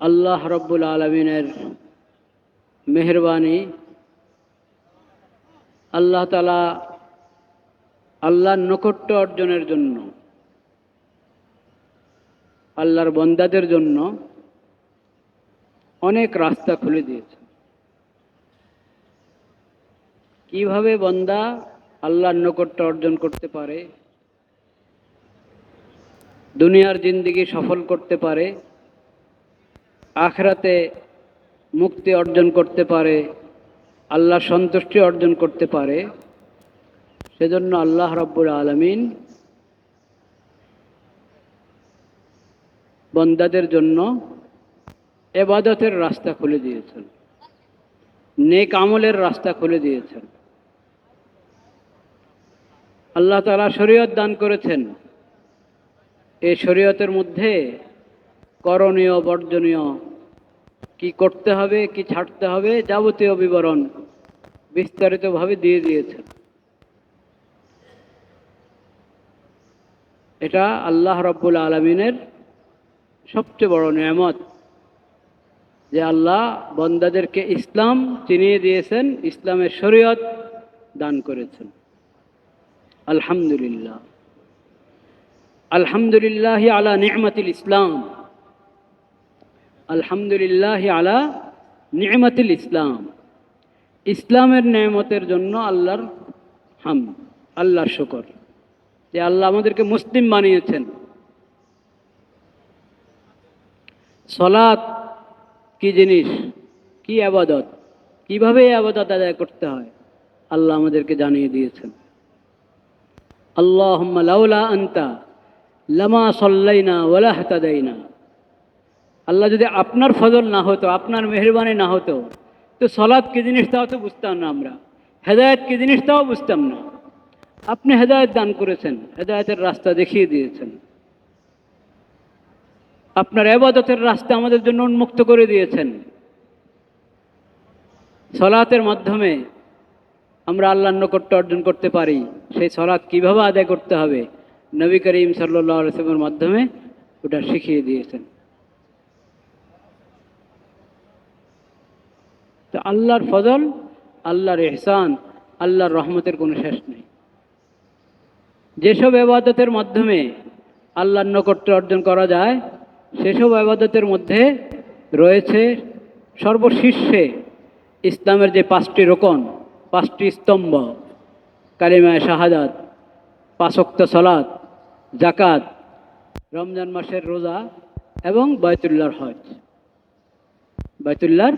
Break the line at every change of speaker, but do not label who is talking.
আল্লাহ রব্বুল আলমিনের মেহরবানি, আল্লাহ তাআলা আল্লাহর নৈকট্য অর্জনের জন্য, আল্লাহর বান্দাদের জন্য অনেক রাস্তা খুলে দিয়েছে। কিভাবে বান্দা আল্লাহর নৈকট্য অর্জন করতে পারে, দুনিয়ার জিন্দেগি সফল করতে পারে, আখিরাতে মুক্তি অর্জন করতে পারে, আল্লাহর সন্তুষ্টি অর্জন করতে পারে, সেজন্য আল্লাহ রাব্বুল আলামিন বান্দাদের জন্য ইবাদতের রাস্তা খুলে দিয়েছেন, নেক আমলের রাস্তা খুলে দিয়েছেন। আল্লাহ তাআলা শরীয়ত দান করেছেন। এই শরীয়তের মধ্যে করণীয় বর্জনীয়, কি করতে হবে কি ছাড়তে হবে, যাবতীয় বিবরণ বিস্তারিতভাবে দিয়ে দিয়েছেন। এটা আল্লাহ রাব্বুল আলামিনের সবচেয়ে বড় নেয়ামত যে আল্লাহ বান্দাদেরকে ইসলাম চিনিয়ে দিয়েছেন, ইসলামের শরীয়ত দান করেছেন। আলহামদুলিল্লাহ, আলহামদুলিল্লাহ আলা নি'মাতিল ইসলাম, আলহামদুলিল্লাহ আলা নি'মাতিল ইসলাম। ইসলামের নেয়ামতের জন্য আল্লাহর হামদ, আল্লাহর শুকর যে আল্লাহ আমাদেরকে মুসলিম বানিয়েছেন। সালাত কি জিনিস, কি ইবাদত, কিভাবে ইবাদত আদায় করতে হয়, আল্লাহ আমাদেরকে জানিয়ে দিয়েছেন। আল্লাহুম্মা লাউলা আনতা লামা সাল্লাইনা ওয়ালা হাতাদাইনা। আল্লাহ যদি আপনার ফজল না হতো, আপনার মেহরবানি না হতো, তো সালাত কি জিনিস তাও তো বুঝতাম না আমরা, হেদায়েত কি জিনিস তাও বুঝতাম না। আপনি হেদায়েত দান করেছেন, হেদায়েতের রাস্তা দেখিয়ে দিয়েছেন, আপনার ইবাদতের রাস্তা আমাদের জন্য উন্মুক্ত করে দিয়েছেন। সালাতের মাধ্যমে আমরা আল্লাহর নৈকট্য অর্জন করতে পারি। সেই সালাত কিভাবে আদায় করতে হবে নবী করিম সাল্লাল্লাহু আলাইহি ওয়াসাল্লামের মাধ্যমে ওটা শিখিয়ে দিয়েছেন। তো আল্লাহর ফজল, আল্লাহর ইহসান, আল্লাহর রহমতের কোনো শেষ নেই। যেসব ইবাদতের মাধ্যমে আল্লাহর নৈকট্য অর্জন করা যায়, সেসব ইবাদতের মধ্যে রয়েছে সর্বশীর্ষে ইসলামের যে 5টি রোকন, 5টি স্তম্ভ, কালিমায়ে শাহাদাত, 5 ওয়াক্ত সালাত, যাকাত, রমজান মাসের রোজা এবং বাইতুল্লাহর হজ। বাইতুল্লাহর